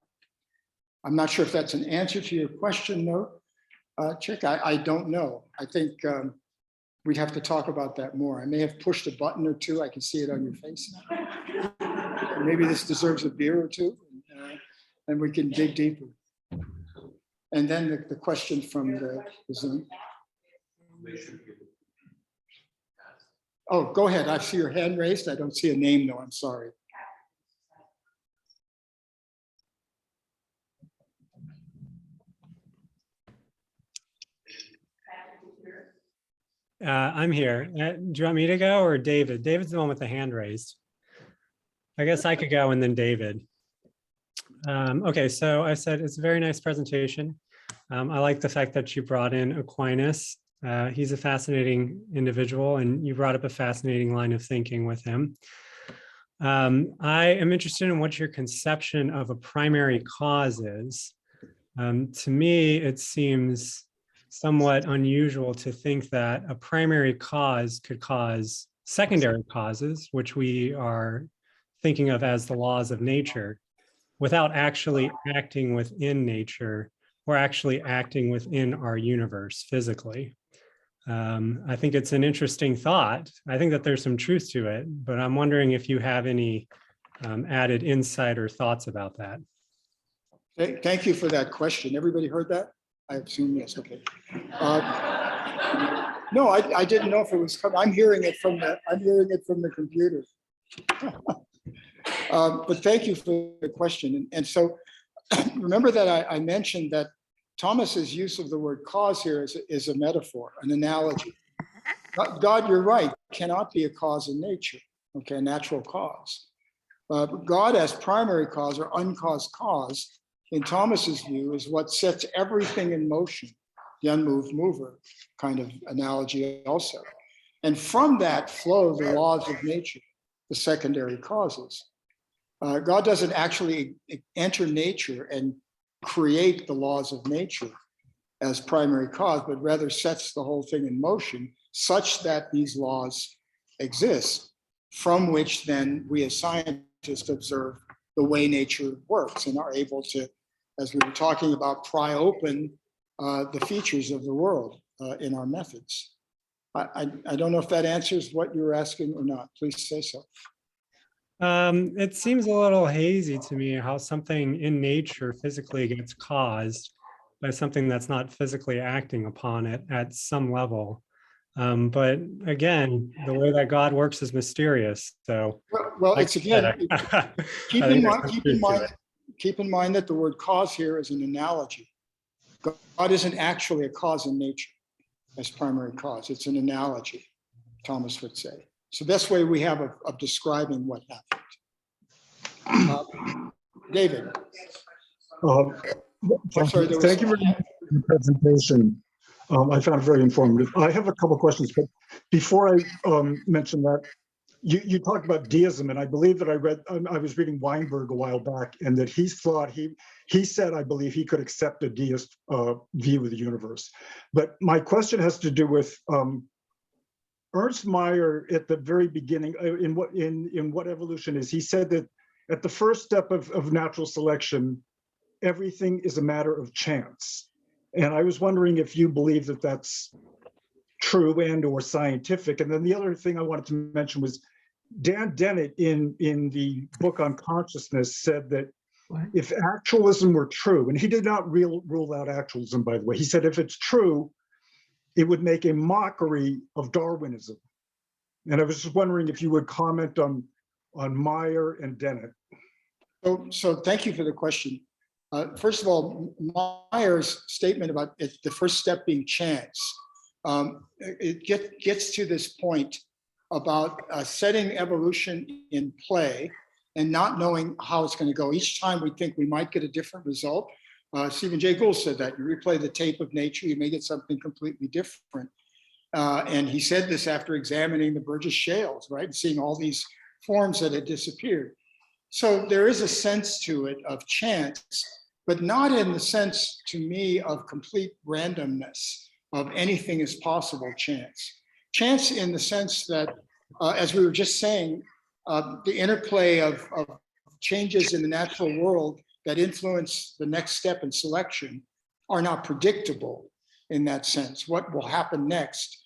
A: I'm not sure if that's an answer to your question, though. Chick, I don't know. I think we'd have to talk about that more. I may have pushed a button or two. I can see it on your face now. Maybe this deserves a beer or two, and we can dig deeper. And then the question from the Zoom. Oh, go ahead. I see your hand raised. I don't see a name, though. I'm sorry.
F: I'm here. Do you want me to go or David? David's the one with the hand raised. I guess I could go and then David. Okay, so I said it's a very nice presentation. I like the fact that you brought in Aquinas. He's a fascinating individual, and you brought up a fascinating line of thinking with him. I am interested in what your conception of a primary cause is. To me, it seems somewhat unusual to think that a primary cause could cause secondary causes, which we are thinking of as the laws of nature, without actually acting within nature or actually acting within our universe physically. I think it's an interesting thought. I think that there's some truth to it, but I'm wondering if you have any added insight or thoughts about that.
A: Thank you for that question. Everybody heard that? I assume yes. Okay. No, I didn't know if it was coming. I'm hearing it from the computer. But thank you for the question. And so remember that I mentioned that Thomas's use of the word cause here is a metaphor, an analogy. God, you're right, cannot be a cause in nature, okay, a natural cause. God as primary cause or uncaused cause, in Thomas's view, is what sets everything in motion, the unmoved mover kind of analogy also. And from that flow the laws of nature, the secondary causes. God doesn't actually enter nature and create the laws of nature as primary cause, but rather sets the whole thing in motion such that these laws exist, from which then we as scientists observe the way nature works and are able to, as we were talking about, pry open the features of the world in our methods. I don't know if that answers what you were asking or not. Please say so.
F: It seems a little hazy to me how something in nature physically gets caused by something that's not physically acting upon it at some level. But again, the way that God works is mysterious. So,
A: well, it's again, keep in mind that the word cause here is an analogy. God isn't actually a cause in nature as primary cause. It's an analogy, Thomas would say. So best way we have of describing what happened. David.
G: Thank you for the presentation. I found it very informative. I have a couple of questions, but before I mention that, you talked about deism, and I believe that I was reading Weinberg a while back, and that he said, I believe he could accept a deist view of the universe. But my question has to do with Ernst Mayr at the very beginning, in what evolution is, he said that at the first step of natural selection, everything is a matter of chance. And I was wondering if you believe that that's true and or scientific. And then the other thing I wanted to mention was Dan Dennett in the book on consciousness said that if actualism were true, and he did not rule out actualism, by the way, he said if it's true, it would make a mockery of Darwinism. And I was just wondering if you would comment on Mayr and Dennett.
A: So thank you for the question. First of all, Meyer's statement about the first step being chance, it gets to this point about setting evolution in play and not knowing how it's going to go. Each time we think we might get a different result. Stephen Jay Gould said that you replay the tape of nature, you may get something completely different. And he said this after examining the Burgess shales, right, and seeing all these forms that had disappeared. So there is a sense to it of chance, but not in the sense, to me, of complete randomness, of anything is possible chance. Chance in the sense that, as we were just saying, the interplay of changes in the natural world that influence the next step in selection are not predictable in that sense. What will happen next?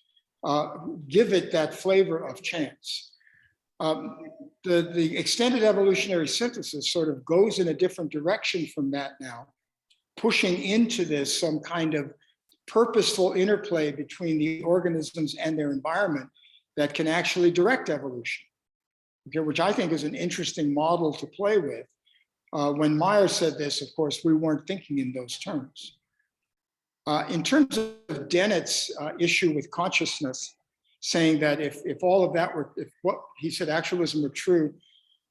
A: Give it that flavor of chance. The extended evolutionary synthesis sort of goes in a different direction from that now, pushing into this some kind of purposeful interplay between the organisms and their environment that can actually direct evolution, okay, which I think is an interesting model to play with. When Meyer said this, of course, we weren't thinking in those terms. In terms of Dennett's issue with consciousness, saying that if all of that were, if what he said actualism were true,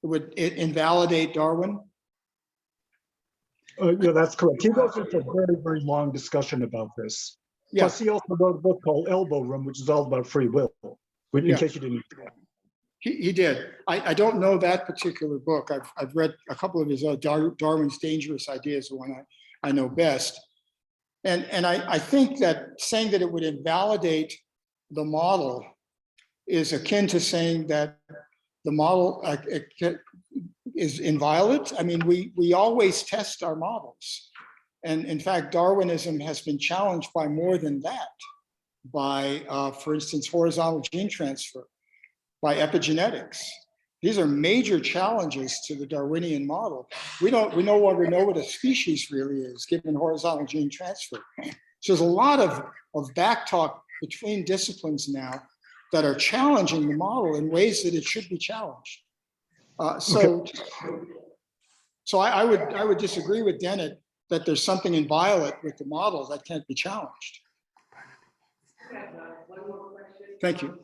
A: would it invalidate Darwin?
G: Yeah, that's correct. He goes into a very, very long discussion about this.
A: Yeah.
G: Plus, he also wrote a book called Elbow Room, which is all about free will, in
A: Yeah.
G: case you didn't.
A: He did. I don't know that particular book. I've read a couple of his Darwin's Dangerous Ideas, the one I know best. And I think that saying that it would invalidate the model is akin to saying that the model is inviolate. I mean, we always test our models. And in fact, Darwinism has been challenged by more than that, by, for instance, horizontal gene transfer, by epigenetics. These are major challenges to the Darwinian model. We no longer know what a species really is, given horizontal gene transfer. So there's a lot of backtalk between disciplines now that are challenging the model in ways that it should be challenged. So I would disagree with Dennett that there's something inviolate with the model that can't be challenged.
B: One more question.
A: Thank you.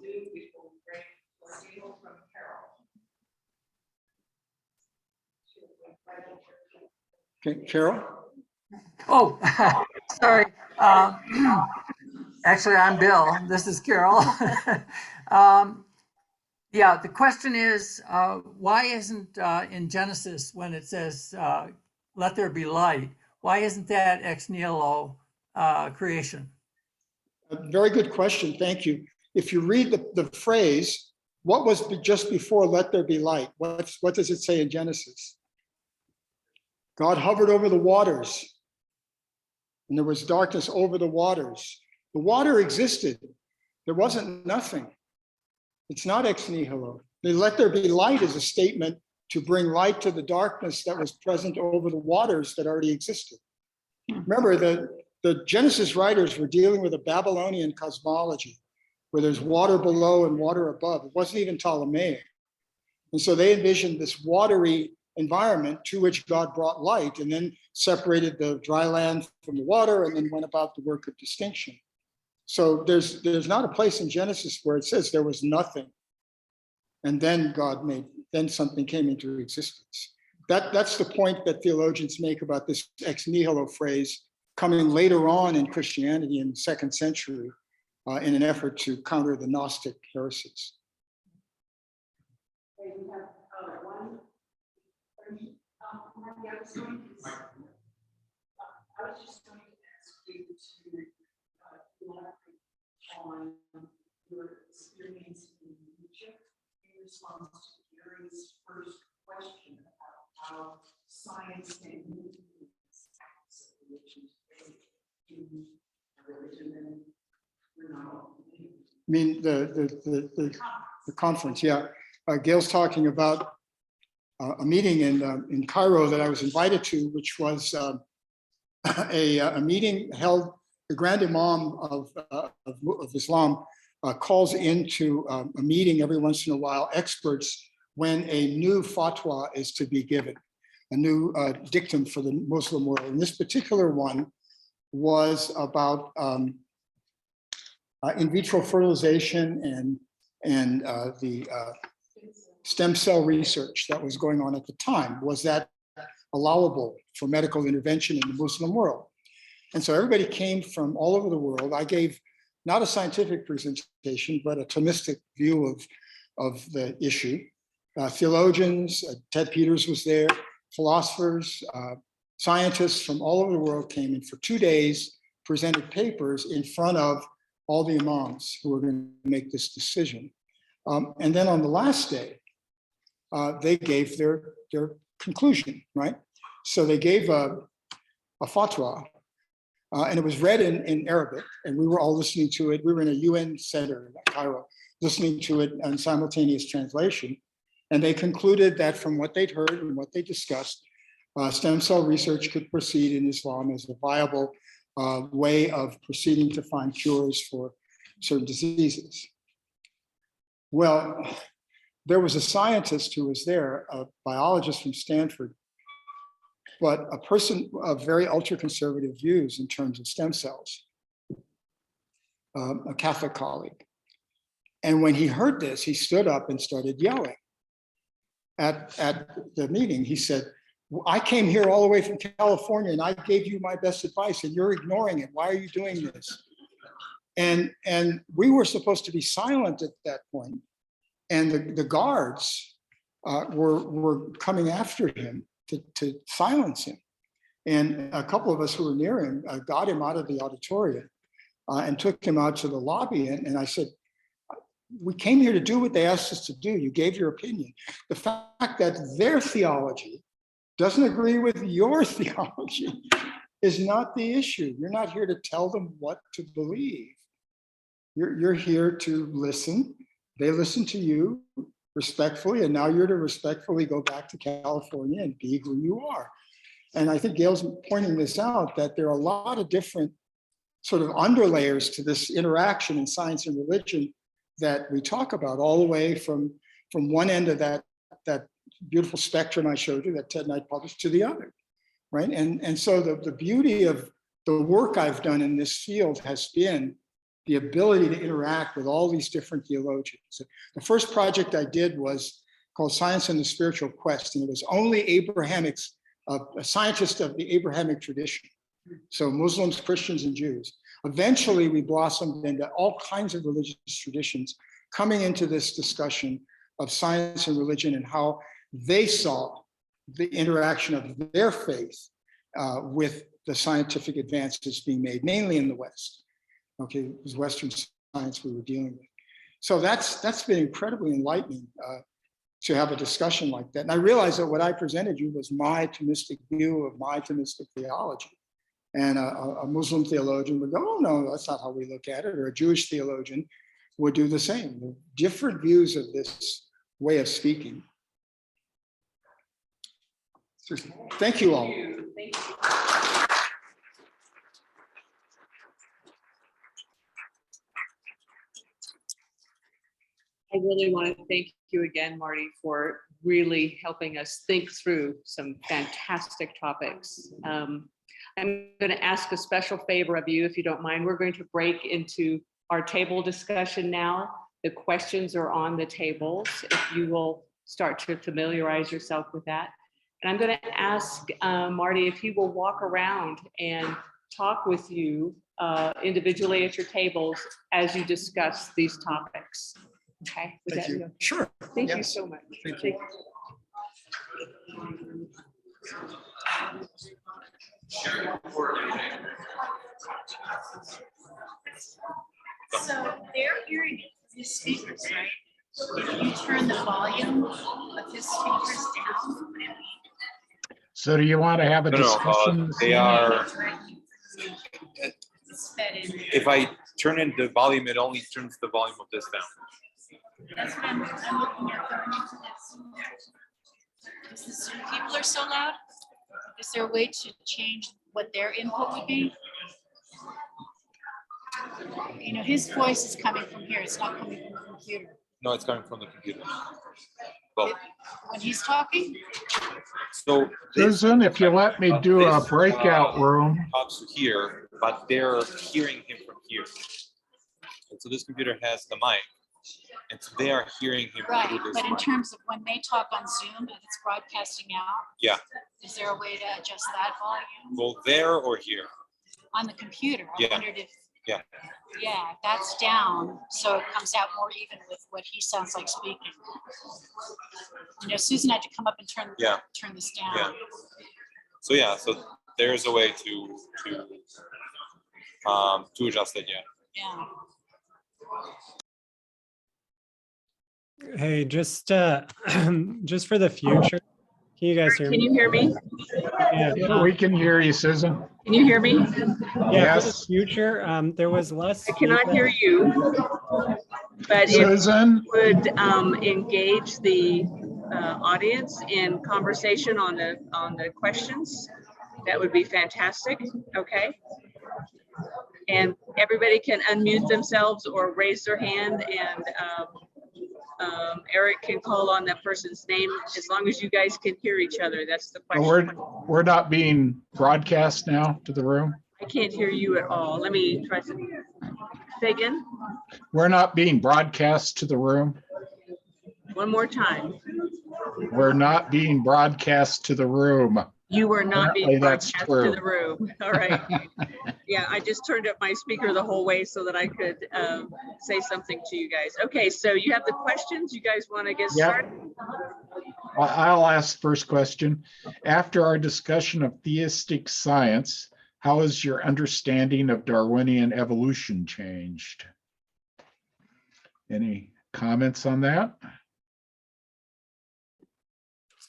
A: Okay, Carol?
H: Oh, sorry. Actually, I'm Bill. This is Carol. Yeah, the question is, why isn't in Genesis, when it says, let there be light, why isn't that ex nihilo creation?
A: A very good question, thank you. If you read the phrase, what was just before let there be light? What does it say in Genesis? God hovered over the waters, and there was darkness over the waters. The water existed. There wasn't nothing. It's not ex nihilo. The let there be light is a statement to bring light to the darkness that was present over the waters that already existed. Remember, the Genesis writers were dealing with a Babylonian cosmology where there's water below and water above. It wasn't even Ptolemaic. And so they envisioned this watery environment to which God brought light and then separated the dry land from the water and then went about the work of distinction. So there's not a place in Genesis where it says there was nothing and then then something came into existence. That's the point that theologians make about this ex nihilo phrase coming later on in Christianity in the 2nd century in an effort to counter the Gnostic heresies.
B: Okay, we have one. Marty, I was just going to ask you to elaborate on your experience in Egypt in response to Gary's first question about how science can influence acts of religion in religion and we're not.
A: I mean, the conference, yeah. Gail's talking about a meeting in Cairo that I was invited to, which was a meeting held. The Grand Imam of Islam calls into a meeting every once in a while experts when a new fatwa is to be given. dictum for the Muslim world. And this particular one was about in vitro fertilization and the stem cell research that was going on at the time. Was that allowable for medical intervention in the Muslim world? And so everybody came from all over the world. I gave not a scientific presentation, but a Thomistic view of the issue. Theologians, Ted Peters was there, philosophers, scientists from all over the world came and for 2 days presented papers in front of all the imams who were going to make this decision. And then on the last day, they gave their conclusion, right? So they gave a fatwa, and it was read in Arabic, and we were all listening to it. We were in a UN center in Cairo, listening to it in simultaneous translation. And they concluded that from what they'd heard and what they discussed, stem cell research could proceed in Islam as a viable way of proceeding to find cures for certain diseases. Well, there was a scientist who was there, a biologist from Stanford, but a person of very ultra-conservative views in terms of stem cells, a Catholic colleague. And when he heard this, he stood up and started yelling at the meeting. He said, I came here all the way from California and I gave you my best advice and you're ignoring it. Why are you doing this? And we were supposed to be silent at that point. And the guards were coming after him to silence him. And a couple of us who were near him got him out of the auditorium and took him out to the lobby. And I said, we came here to do what they asked us to do. You gave your opinion. The fact that their theology doesn't agree with your theology is not the issue. You're not here to tell them what to believe. You're here to listen. They listen to you respectfully, and now you're to respectfully go back to California and be who you are. And I think Gail's pointing this out, that there are a lot of different sort of underlayers to this interaction in science and religion that we talk about, all the way from one end of that beautiful spectrum I showed you that Ted and I published to the other, right? And so the beauty of the work I've done in this field has been the ability to interact with all these different theologians. The first project I did was called Science and the Spiritual Quest, and it was only Abrahamics, a scientist of the Abrahamic tradition. So Muslims, Christians, and Jews. Eventually, we blossomed into all kinds of religious traditions coming into this discussion of science and religion and how they saw the interaction of their faith with the scientific advances being made, mainly in the West. Okay, it was Western science we were dealing with. So that's been incredibly enlightening to have a discussion like that. And I realized that what I presented you was my Thomistic view of my Thomistic theology. And a Muslim theologian would go, oh, no, that's not how we look at it. Or a Jewish theologian would do the same. The different views of this way of speaking. Thank you all.
B: Thank you. I really want to thank you again, Marty, for really helping us think through some fantastic topics. I'm going to ask a special favor of you, if you don't mind. We're going to break into our table discussion now. The questions are on the tables. If you will start to familiarize yourself with that. And I'm going to ask Marty if he will walk around and talk with you individually at your tables as you discuss these topics. Okay.
A: Thank you. Sure.
B: Thank you so much.
A: Thank you.
I: So they're hearing his speakers, right? If you turn the volume of his speakers down.
J: So do you want to have a discussion?
D: They are,
I: It's fed in.
D: if I turn in the volume, it only turns the volume of this down.
I: That's what I'm looking at going into this. People are so loud. Is there a way to change what their input would be? You know, his voice is coming from here. It's not coming from the computer.
D: No, it's coming from the computer. Well,
I: When he's talking,
K: So this
J: Susan, if you let me do a breakout room.
K: talks to here, but they're hearing him from here. And so this computer has the mic, and so they are hearing him
I: Right,
K: through this
I: but in
K: mic.
I: terms of when they talk on Zoom and it's broadcasting out,
K: Yeah,
I: is there a way to adjust that volume
K: well, there or here.
I: on the computer? I
K: Yeah.
I: wondered if,
K: Yeah.
I: yeah, that's down, so it comes out more even with what he sounds like speaking. You know, Susan had to come up and turn this down.
K: Yeah. So yeah, so there's a way to adjust it. Yeah.
I: Yeah.
F: Hey, just just for the future, can you guys hear
L: Can
F: me?
L: you hear me?
F: Yeah,
J: Yeah, we can hear you, Susan.
L: Can you hear me?
F: yeah, for the
J: Yes.
F: future, there was less.
L: I cannot
F: feedback.
L: hear you. But if
J: Susan,
L: you would engage the audience in conversation on the questions, that would be fantastic. Okay. And everybody can unmute themselves or raise their hand, and Eric can call on that person's name as long as you guys can hear each other. That's the question.
J: we're not being broadcast now to the room.
L: I can't hear you at all. Let me try to say again.
J: We're not being broadcast to the room.
L: One more time.
J: We're not being broadcast to the room.
L: You were not being
J: Apparently that's
L: broadcast to
J: true.
L: the room. All right. Yeah, I just turned up my speaker the whole way so that I could say something to you guys. Okay, so you have the questions. You guys want to get
J: Yep.
L: started?
J: I'll ask first question. After our discussion of theistic science, how has your understanding of Darwinian evolution changed? Any comments on that?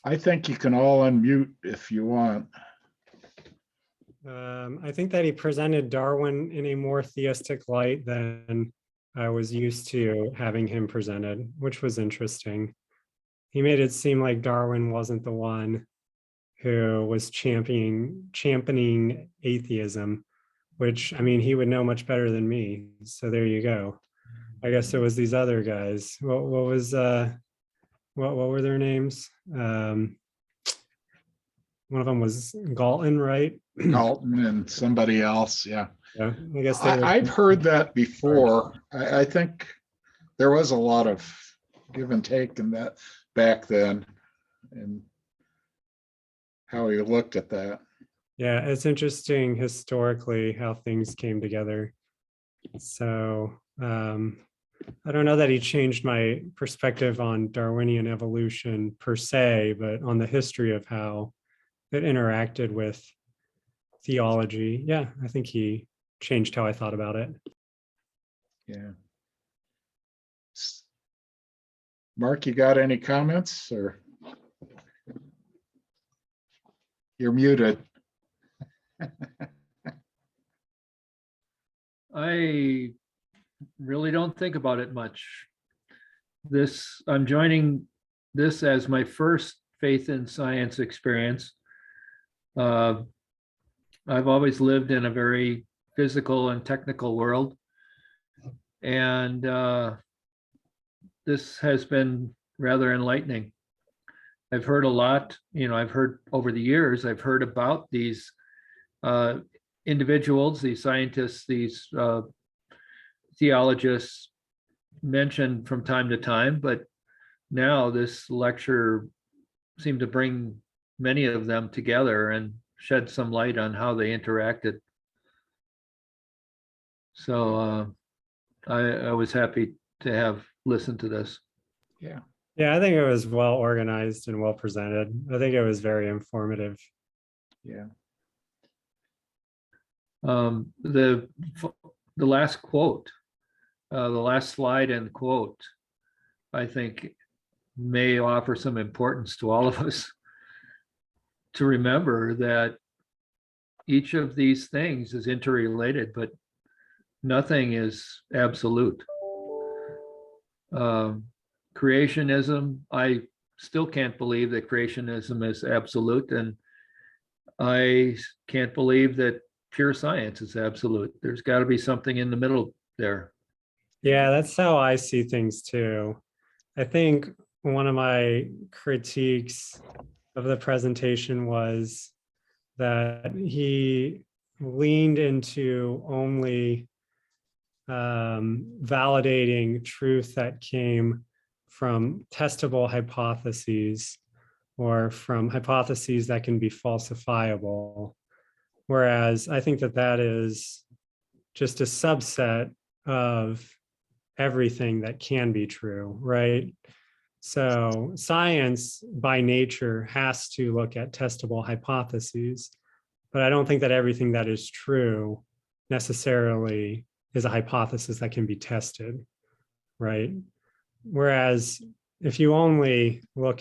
J: I think you can all unmute if you want.
F: I think that he presented Darwin in a more theistic light than I was used to having him presented, which was interesting. He made it seem like Darwin wasn't the one who was championing atheism, which, I mean, he would know much better than me. So there you go. I guess it was these other guys. What was what were their names? One of them was Galton, right?
J: Galton and somebody else, yeah.
F: Yeah, I guess they were.
J: I've heard that before. I think there was a lot of give and take in that back then, and how he looked at that.
F: Yeah, it's interesting historically how things came together. So I don't know that he changed my perspective on Darwinian evolution per se, but on the history of how it interacted with theology. Yeah, I think he changed how I thought about it.
J: Yeah. Mark, you got any comments, or? You're muted.
C: I really don't think about it much. I'm joining this as my first faith in science experience. I've always lived in a very physical and technical world. And this has been rather enlightening. I've heard a lot, I've heard over the years, I've heard about these individuals, these scientists, these theologists mentioned from time to time, but now this lecture seemed to bring many of them together and shed some light on how they interacted. So I was happy to have listened to this.
J: Yeah.
F: Yeah, I think it was well organized and well presented. I think it was very informative.
J: Yeah.
C: The last quote, the last slide and quote, I think may offer some importance to all of us to remember that each of these things is interrelated, but nothing is absolute. Creationism, I still can't believe that creationism is absolute, and I can't believe that pure science is absolute. There's got to be something in the middle there.
F: Yeah, that's how I see things too. I think one of my critiques of the presentation was that he leaned into only validating truth that came from testable hypotheses or from hypotheses that can be falsifiable. Whereas I think that that is just a subset of everything that can be true, right? So science by nature has to look at testable hypotheses, but I don't think that everything that is true necessarily is a hypothesis that can be tested, right? Whereas if you only look